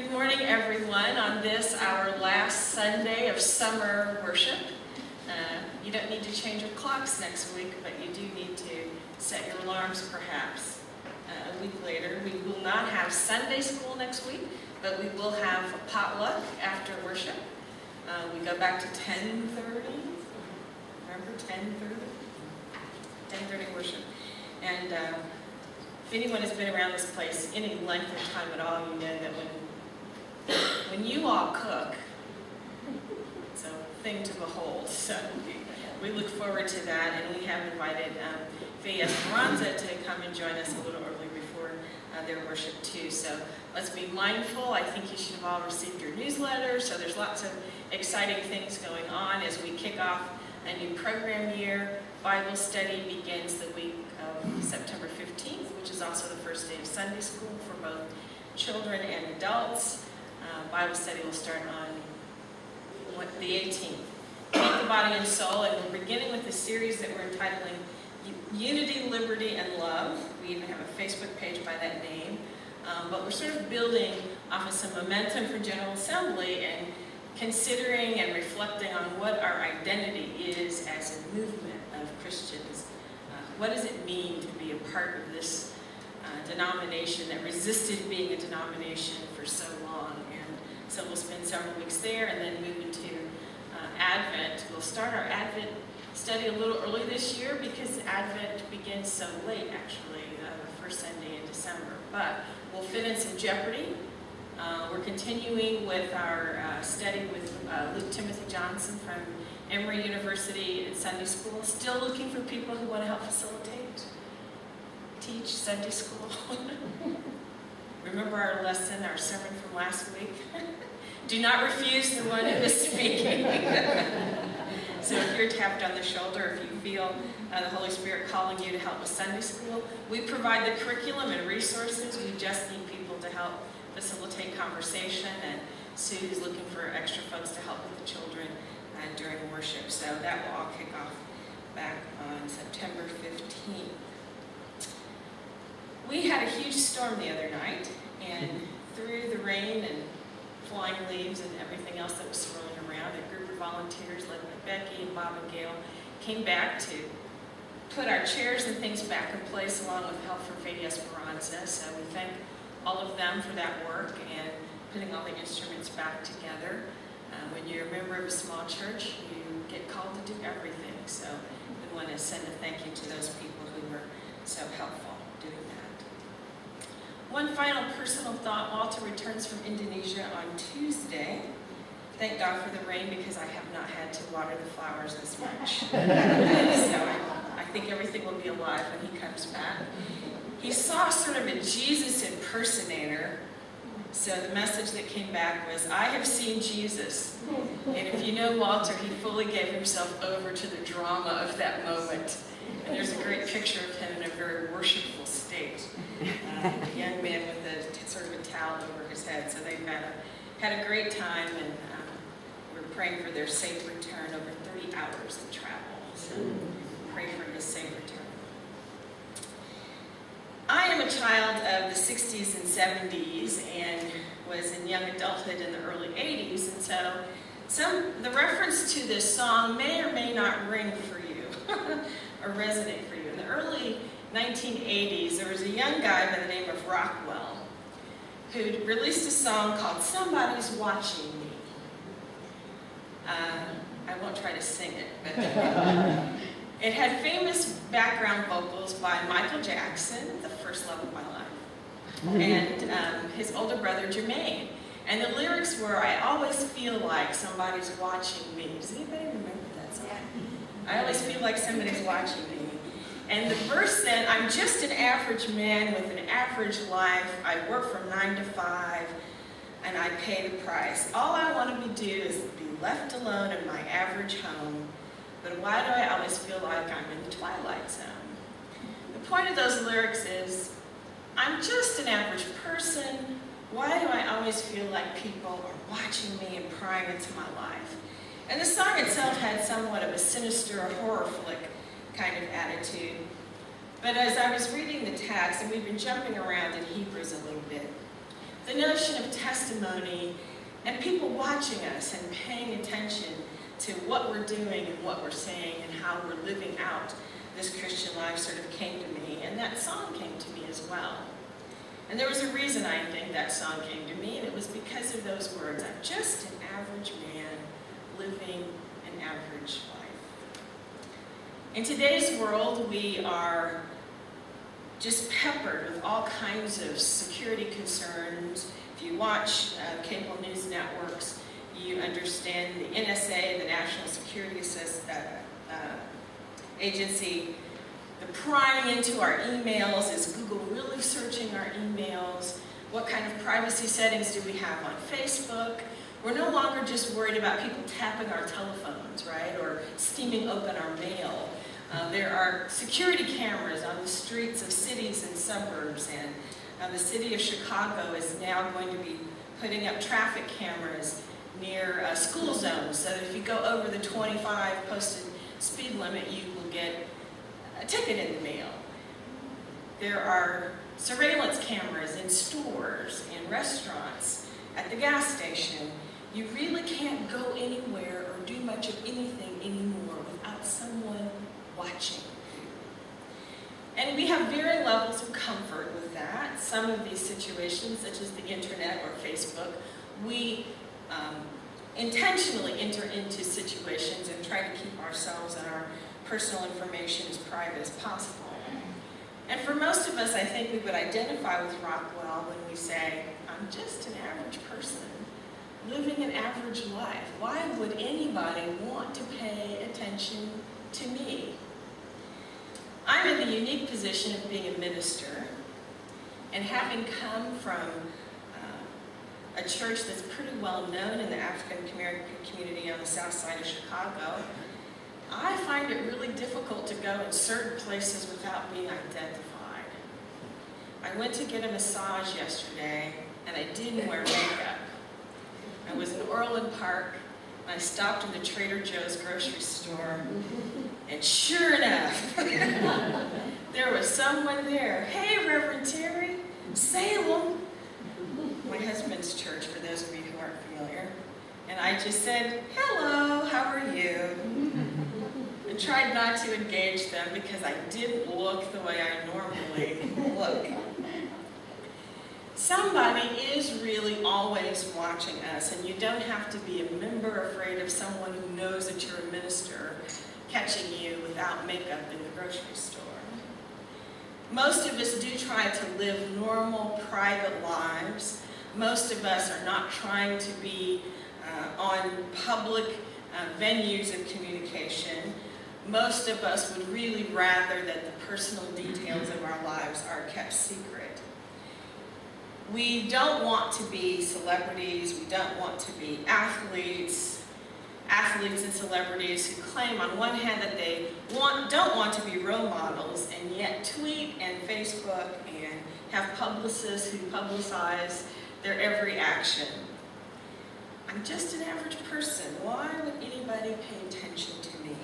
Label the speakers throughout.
Speaker 1: Good morning, everyone, on this, our last Sunday of summer worship. You don't need to change your clocks next week, but you do need to set your alarms, perhaps, a week later. We will not have Sunday school next week, but we will have a potluck after worship. We go back to 10:30. Remember, 10:30? 10:30 worship. And if anyone has been around this place any length of time at all, you know that when you all cook, it's a thing to behold. So we look forward to that, and we have invited Fe Esperanza to come and join us a little early before their worship too. So let's be mindful. I think you should have all received your newsletter. So there's lots of exciting things going on as we kick off a new program year. Bible study begins the week of September 15th, which is also the first day of Sunday school for both children and adults. Bible study will start on the 18th. Feed the Body and Soul, and we're beginning with a series that we're entitling Unity, Liberty, and Love. We even have a Facebook page by that name. But we're sort of building off of some momentum for General Assembly and considering and reflecting on what our identity is as a movement of Christians. What does it mean to be a part of this denomination that resisted being a denomination for so long? And so we'll spend several weeks there and then move into Advent. We'll start our Advent study a little early this year because Advent begins so late, actually, the first Sunday in December. But we'll fit in some Jeopardy. We're continuing with our study with Luke Timothy Johnson from Emory University in Sunday School. Still looking for people who want to help facilitate, teach Sunday school. Remember our lesson, our sermon from last week? Do not refuse the one who is speaking. So if you're tapped on the shoulder, if you feel the Holy Spirit calling you to help with Sunday school, we provide the curriculum and resources. We just need people to help facilitate conversation, and Sue's looking for extra folks to help with the children during worship. So that will all kick off back on September 15th. We had a huge storm the other night, and through the rain and flying leaves and everything else that was swirling around, a group of volunteers led by Becky and Bob and Gail came back to put our chairs and things back in place along with help from Fe Esperanza. So we thank all of them for that work and putting all the instruments back together. When you're a member of a small church, you get called to do everything. So we want to send a thank you to those people who were so helpful doing that. One final personal thought. Walter returns from Indonesia on Tuesday. Thank God for the rain because I have not had to water the flowers as much. So I think everything will be alive when he comes back. He saw sort of a Jesus impersonator. So the message that came back was, I have seen Jesus. And if you know Walter, he fully gave himself over to the drama of that moment. And there's a great picture of him in a very worshipful state. A young man with a sort of a towel over his head. So they've had a great time, and we're praying for their safe return, over 30 hours of travel. So pray for his safe return. I am a child of the 60s and 70s and was in young adulthood in the early 80s, and so the reference to this song may or may not ring for you or resonate for you. In the early 1980s, there was a young guy by the name of Rockwell who released a song called Somebody's Watching Me. I won't try to sing it, but it had famous background vocals by Michael Jackson, the first love of my life, and his older brother Jermaine. And the lyrics were, I always feel like somebody's watching me. Does anybody remember that song? I always feel like somebody's watching me. And the verse said, I'm just an average man with an average life. I work from 9 to 5, and I pay the price. All I want to do is be left alone in my average home. But why do I always feel like I'm in the twilight zone? The point of those lyrics is, I'm just an average person. Why do I always feel like people are watching me and prying into my life? And the song itself had somewhat of a sinister horror flick kind of attitude. But as I was reading the text, and we've been jumping around in Hebrews a little bit, the notion of testimony and people watching us and paying attention to what we're doing and what we're saying and how we're living out this Christian life sort of came to me, and that song came to me as well. And there was a reason I think that song came to me, and it was because of those words. I'm just an average man living an average life. In today's world, we are just peppered with all kinds of security concerns. If you watch cable news networks, you understand the NSA, the National Security Agency, the prying into our emails. Is Google really searching our emails? What kind of privacy settings do we have on Facebook? We're no longer just worried about people tapping our telephones, right, or steaming open our mail. There are security cameras on the streets of cities and suburbs, and the city of Chicago is now going to be putting up traffic cameras near school zones, so that if you go over the 25 posted speed limit, you will get a ticket in the mail. There are surveillance cameras in stores, in restaurants, at the gas station. You really can't go anywhere or do much of anything anymore without someone watching you. And we have varying levels of comfort with that. Some of these situations, such as the internet or Facebook, we intentionally enter into situations and try to keep ourselves and our personal information as private as possible. And for most of us, I think we would identify with Rockwell when we say, I'm just an average person living an average life. Why would anybody want to pay attention to me? I'm in the unique position of being a minister, and having come from a church that's pretty well known in the African American community on the south side of Chicago, I find it really difficult to go in certain places without being identified. I went to get a massage yesterday, and I didn't wear makeup. I was in Orland Park, and I stopped in the Trader Joe's grocery store, and sure enough, there was someone there. Hey, Reverend Terry, Salem, my husband's church, for those of you who aren't familiar. And I just said, hello, how are you? And tried not to engage them because I didn't look the way I normally look. Somebody is really always watching us, and you don't have to be a member afraid of someone who knows that you're a minister catching you without makeup in the grocery store. Most of us do try to live normal, private lives. Most of us are not trying to be on public venues of communication. Most of us would really rather that the personal details of our lives are kept secret. We don't want to be celebrities. We don't want to be athletes and celebrities who claim on one hand that they don't want to be role models, and yet tweet and Facebook and have publicists who publicize their every action. I'm just an average person. Why would anybody pay attention to me?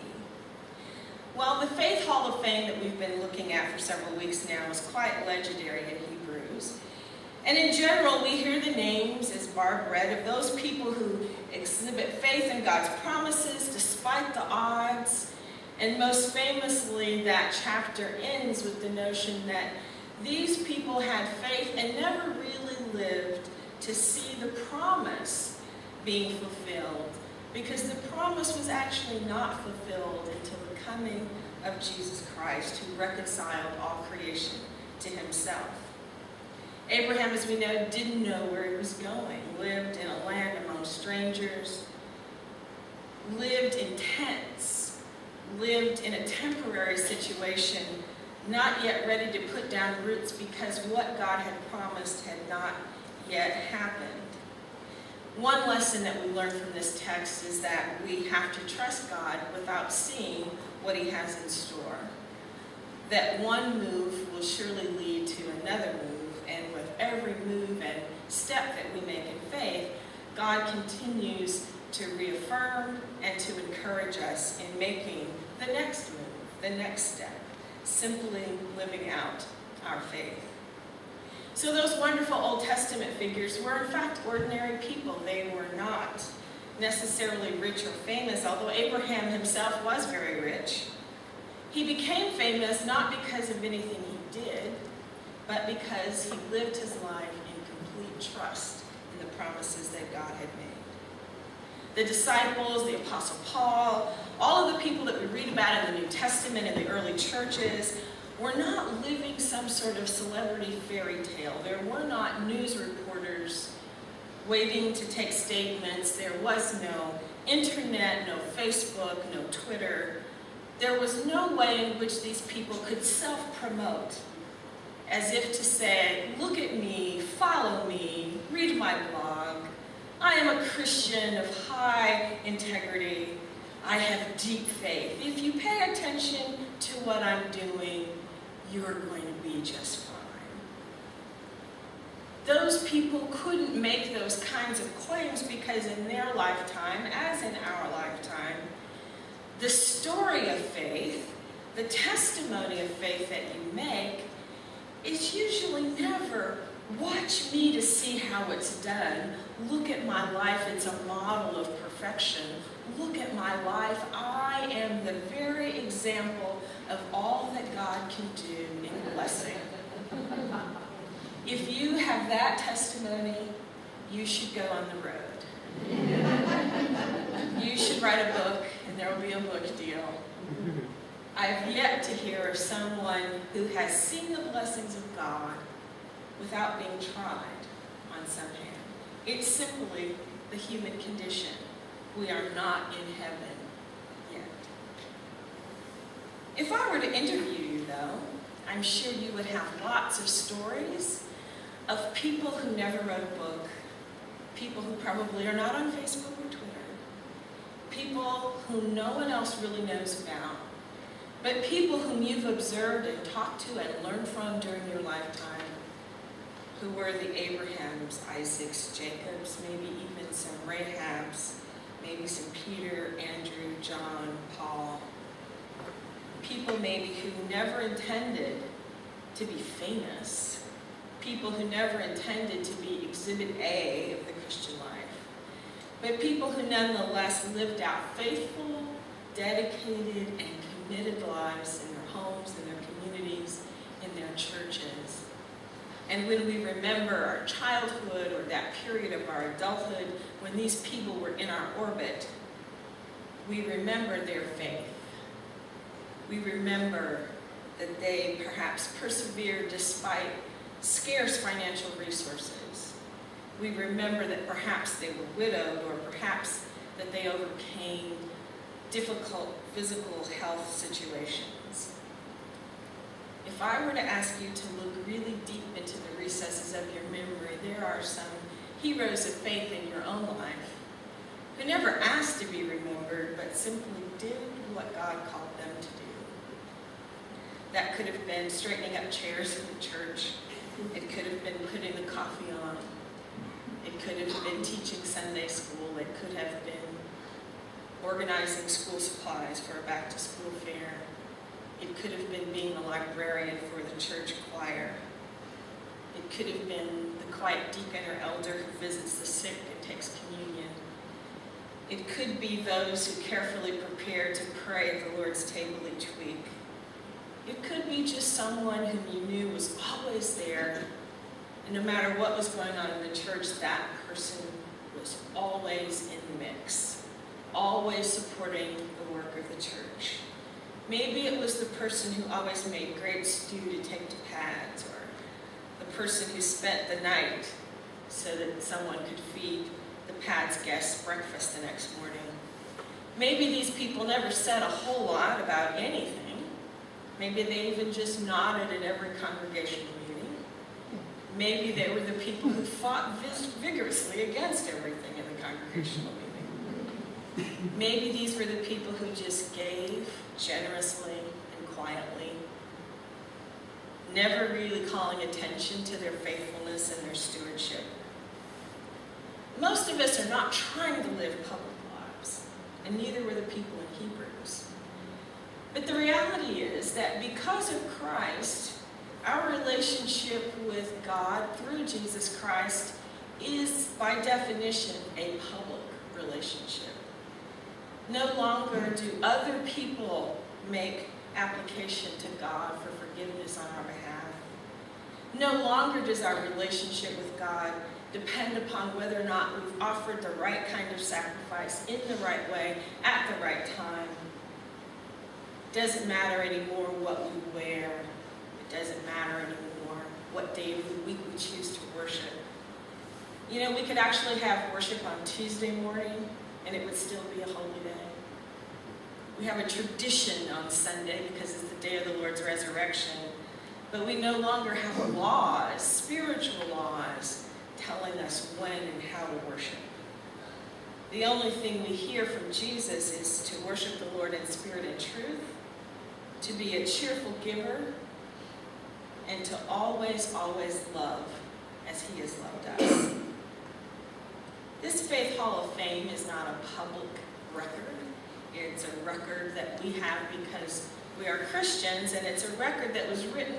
Speaker 1: Well, the Faith Hall of Fame that we've been looking at for several weeks now is quite legendary in Hebrews. And in general, we hear the names, as Barb read, of those people who exhibit faith in God's promises despite the odds. And most famously, that chapter ends with the notion that these people had faith and never really lived to see the promise being fulfilled, because the promise was actually not fulfilled until the coming of Jesus Christ, who reconciled all creation to himself. Abraham, as we know, didn't know where he was going, lived in a land among strangers, lived in tents, lived in a temporary situation, not yet ready to put down roots because what God had promised had not yet happened. One lesson that we learn from this text is that we have to trust God without seeing what he has in store. That one move will surely lead to another move, and with every move and step that we make in faith, God continues to reaffirm and to encourage us in making the next move, the next step, simply living out our faith. So those wonderful Old Testament figures were in fact ordinary people. They were not necessarily rich or famous, although Abraham himself was very rich. He became famous not because of anything he did, but because he lived his life in complete trust in the promises that God had made. The disciples, the Apostle Paul, all of the people that we read about in the New Testament and the early churches were not living some sort of celebrity fairy tale. There were not news reporters waiting to take statements. There was no internet, no Facebook, no Twitter. There was no way in which these people could self-promote, as if to say, look at me, follow me, read my blog. I am a Christian of high integrity. I have deep faith. If you pay attention to what I'm doing, you're going to be just fine. Those people couldn't make those kinds of claims because in their lifetime, as in our lifetime, the story of faith, the testimony of faith that you make, is usually never, watch me to see how it's done. Look at my life, it's a model of perfection. Look at my life, I am the very example of all that God can do in blessing. If you have that testimony, you should go on the road. You should write a book, and there will be a book deal. I have yet to hear of someone who has seen the blessings of God without being tried on some hand. It's simply the human condition. We are not in heaven yet. If I were to interview you, though, I'm sure you would have lots of stories of people who never wrote a book, people who probably are not on Facebook or Twitter, people whom no one else really knows about, but people whom you've observed and talked to and learned from during your lifetime, who were the Abrahams, Isaacs, Jacobs, maybe even some Rahabs, maybe some Peter, Andrew, John, Paul. People maybe who never intended to be famous, people who never intended to be exhibit A of the Christian life, but people who nonetheless lived out faithful, dedicated, and committed lives in their homes, in their communities, in their churches. And when we remember our childhood or that period of our adulthood when these people were in our orbit, we remember their faith. We remember that they perhaps persevered despite scarce financial resources. We remember that perhaps they were widowed, or perhaps that they overcame difficult physical health situations. If I were to ask you to look really deep into the recesses of your memory, there are some heroes of faith in your own life who never asked to be remembered, but simply did what God called them to do. That could have been straightening up chairs in the church. It could have been putting the coffee on. It could have been teaching Sunday school. It could have been organizing school supplies for a back-to-school fair. It could have been being a librarian for the church choir. It could have been the quiet deacon or elder who visits the sick and takes communion. It could be those who carefully prepare to pray at the Lord's table each week. It could be just someone whom you knew was always there, and no matter what was going on in the church, that person was always in the mix, always supporting the work of the church. Maybe it was the person who always made great stew to take to Pads, or the person who spent the night so that someone could feed the Pads guests breakfast the next morning. Maybe these people never said a whole lot about anything. Maybe they even just nodded at every congregational meeting. Maybe they were the people who fought vigorously against everything in the congregational meeting. Maybe these were the people who just gave generously and quietly, never really calling attention to their faithfulness and their stewardship. Most of us are not trying to live public lives, and neither were the people in Hebrews. But the reality is that because of Christ, Our relationship with God through Jesus Christ is, by definition, a public relationship. No longer do other people make application to God for forgiveness on our behalf. No longer does our relationship with God depend upon whether or not we've offered the right kind of sacrifice in the right way at the right time. It doesn't matter anymore what we wear. It doesn't matter anymore what day of the week we choose to worship. You know, we could actually have worship on Tuesday morning and it would still be a holy day. We have a tradition on Sunday because it's the day of the Lord's resurrection, but we no longer have laws, spiritual laws, telling us when and how to worship. The only thing we hear from Jesus is to worship the Lord in spirit and truth, to be a cheerful giver, and to always, always love as he has loved us. This Faith Hall of Fame is not a public record. It's a record that we have because we are Christians, and it's a record that was written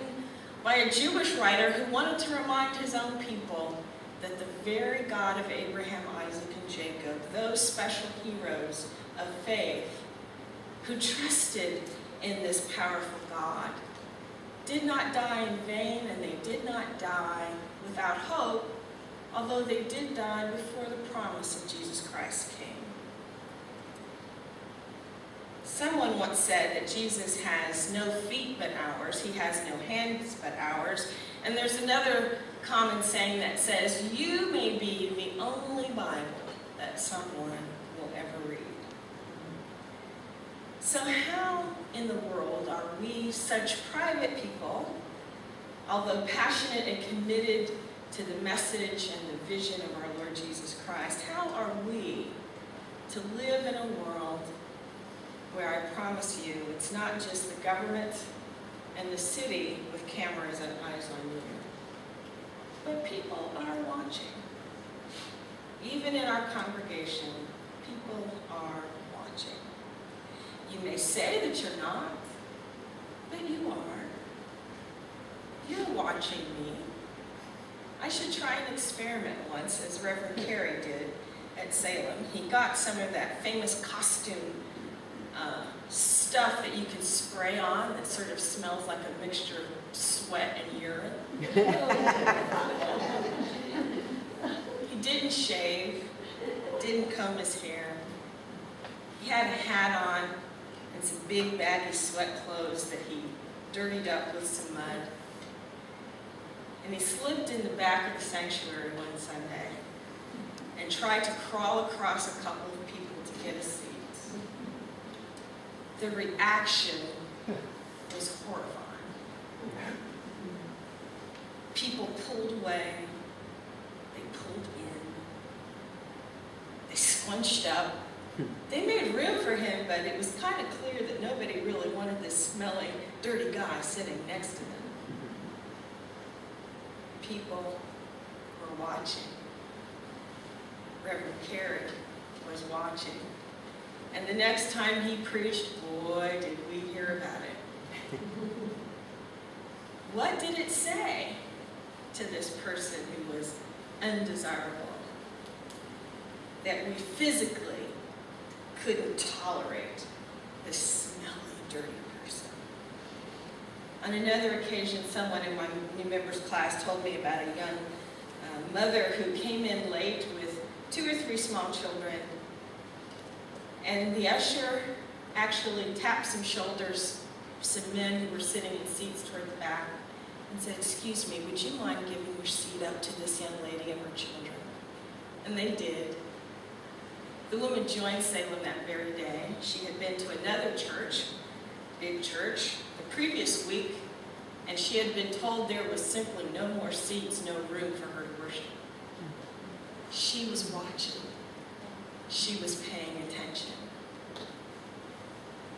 Speaker 1: by a Jewish writer who wanted to remind his own people that the very God of Abraham, Isaac, and Jacob, those special heroes of faith who trusted in this powerful God, did not die in vain, and they did not die without hope, although they did die before the promise of Jesus Christ came. Someone once said that Jesus has no feet but ours, he has no hands but ours, and there's another common saying that says, you may be the only Bible that someone will ever read. So how in the world are we, such private people, although passionate and committed to the message and the vision of our Lord Jesus Christ, how are we to live in a world where I promise you it's not just the government and the city with cameras and eyes on you, but people are watching. Even in our congregation, people are watching. You may say that you're not, but you are. You're watching me. I should try an experiment once, as Reverend Carey did at Salem. He got some of that famous costume stuff that you can spray on that sort of smells like a mixture of sweat and urine. He didn't shave, didn't comb his hair. He had a hat on and some big baggy sweat clothes that he dirtied up with some mud. And he slipped in the back of the sanctuary one Sunday and tried to crawl across a couple of people to get a seat. The reaction was horrifying. People pulled away, they pulled in, they scrunched up. They made room for him, but it was kind of clear that nobody really wanted this smelly, dirty guy sitting next to them. People were watching. Reverend Carey was watching. And the next time he preached, boy, did we hear about it. What did it say to this person who was undesirable? That we physically couldn't tolerate this smelly, dirty person. On another occasion, someone in my new members class told me about a young mother who came in late with 2 or 3 small children. And the usher actually tapped some shoulders, some men who were sitting in seats toward the back, and said, "Excuse me, would you mind giving your seat up to this young lady and her children?" And they did. The woman joined Salem that very day. She had been to another church, big church, the previous week, and she had been told there was simply no more seats, no room for her to worship. She was watching. She was paying attention.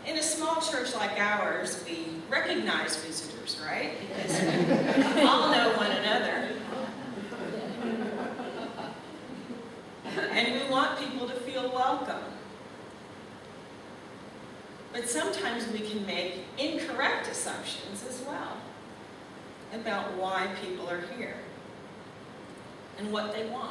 Speaker 1: In a small church like ours, we recognize visitors, right? Because we all know one another. And we want people to feel welcome. But sometimes we can make incorrect assumptions as well. And about why people are here and what they want.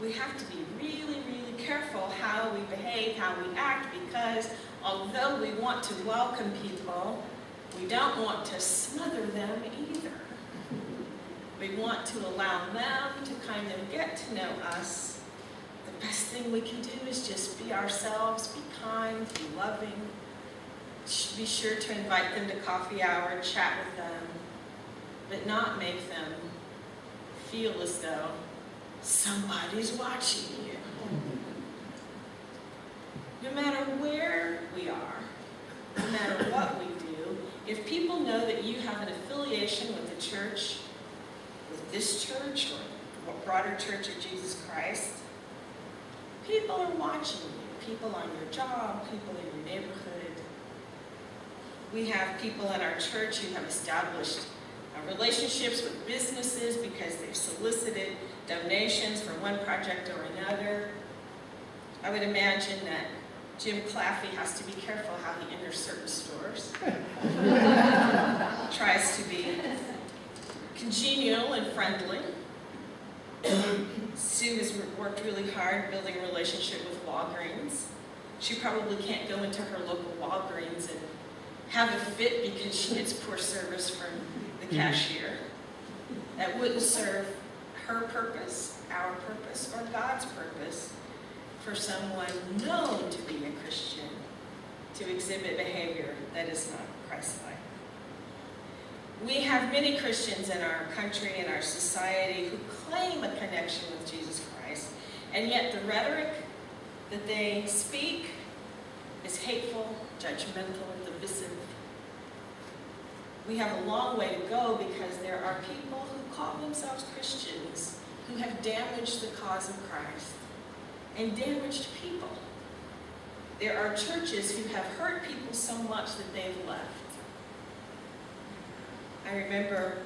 Speaker 1: We have to be really, really careful how we behave, how we act, because although we want to welcome people, we don't want to smother them either. We want to allow them to kind of get to know us. The best thing we can do is just be ourselves, be kind, be loving. Be sure to invite them to coffee hour, chat with them, but not make them feel as though somebody's watching you. No matter where we are, no matter what we do, if people know that you have an affiliation with the church, with this church or the broader Church of Jesus Christ, people are watching you. People on your job, people in your neighborhood. We have people in our church who have established relationships with businesses because they've solicited donations for one project or another. I would imagine that Jim Claffey has to be careful how he enters certain stores. Tries to be congenial and friendly. Sue has worked really hard building a relationship with Walgreens. She probably can't go into her local Walgreens and have a fit because she gets poor service from the cashier. That wouldn't serve her purpose, our purpose, or God's purpose for someone known to be a Christian to exhibit behavior that is not Christ-like. We have many Christians in our country and our society who claim a connection with Jesus Christ, and yet the rhetoric that they speak is hateful, judgmental, divisive. We have a long way to go because there are people who call themselves Christians who have damaged the cause of Christ and damaged people. There are churches who have hurt people so much that they've left. I remember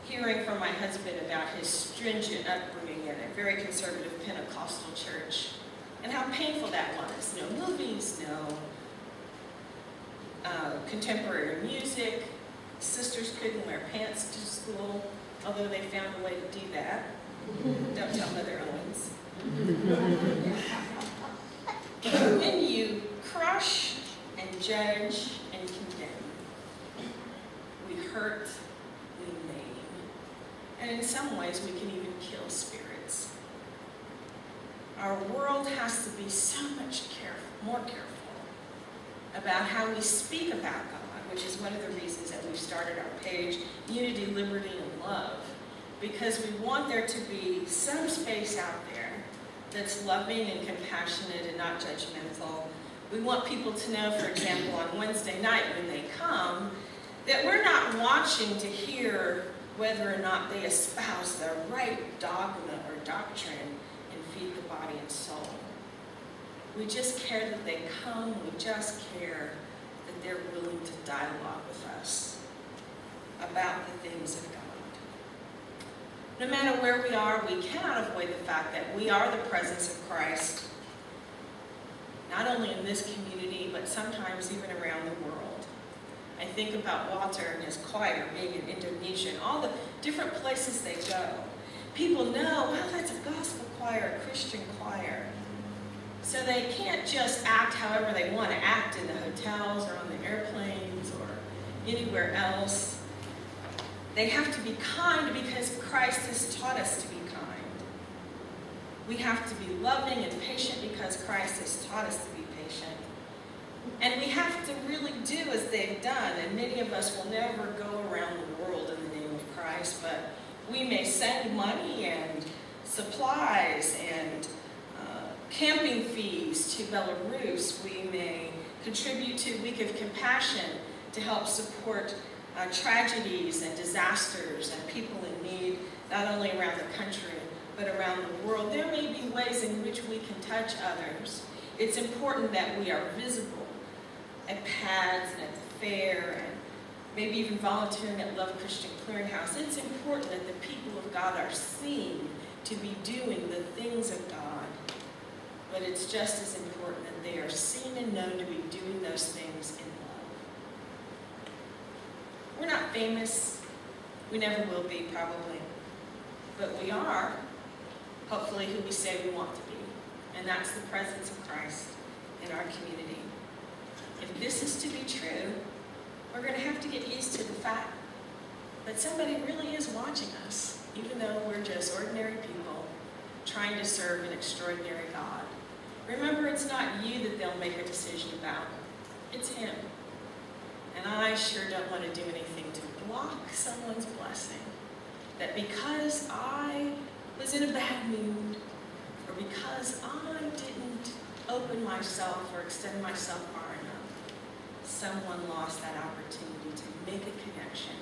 Speaker 1: hearing from my husband about his stringent upbringing in a very conservative Pentecostal church and how painful that was. No movies, no contemporary music. Sisters couldn't wear pants to school, although they found a way to do that. Don't tell Mother Owens. When you crush and judge and condemn, we hurt, we maim, and in some ways we can even kill spirits. Our world has to be so much more careful about how we speak about God, which is one of the reasons that we've started our page, Unity, Liberty, and Love, because we want there to be some space out there that's loving and compassionate and not judgmental. We want people to know, for example, on Wednesday night when they come, that we're not watching to hear whether or not they espouse the right dogma or doctrine and feed the body and soul. We just care that they come. We just care that they're willing to dialogue with us about the things of God. No matter where we are, we cannot avoid the fact that we are the presence of Christ, not only in this community, but sometimes even around the world. I think about Walter and his choir being in Indonesia and all the different places they go. People know, well, that's a gospel choir, a Christian choir. So they can't just act however they want to act in the hotels or on the airplanes or anywhere else. They have to be kind because Christ has taught us to be kind. We have to be loving and patient because Christ has taught us to be patient. And we have to really do as they've done. And many of us will never go around the world in the name of Christ, but we may send money and supplies and camping fees to Belarus. We may contribute to Week of Compassion to help support tragedies and disasters and people in need, not only around the country, but around the world. There may be ways in which we can touch others. It's important that we are visible at PADS and at the fair and maybe even volunteering at Love Christian Clearinghouse. It's important that the people of God are seen to be doing the things of God. But it's just as important that they are seen and known to be doing those things in love. We're not famous. We never will be, probably. But we are, hopefully, who we say we want to be. And that's the presence of Christ in our community. If this is to be true, we're going to have to get used to the fact that somebody really is watching us, even though we're just ordinary people trying to serve an extraordinary God. Remember, it's not you that they'll make a decision about. It's Him. And I sure don't want to do anything to block someone's blessing. That because I was in a bad mood, or because I didn't open myself or extend myself far enough, someone lost that opportunity to make a connection.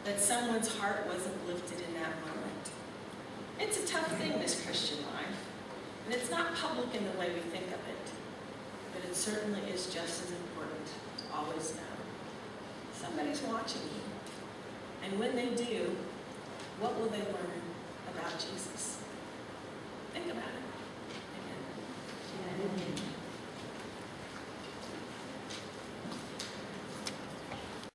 Speaker 1: That someone's heart wasn't lifted in that moment. It's a tough thing, this Christian life. And it's not public in the way we think of it. But it certainly is just as important to always know. Somebody's watching you. And when they do, what will they learn about Jesus? Think about it.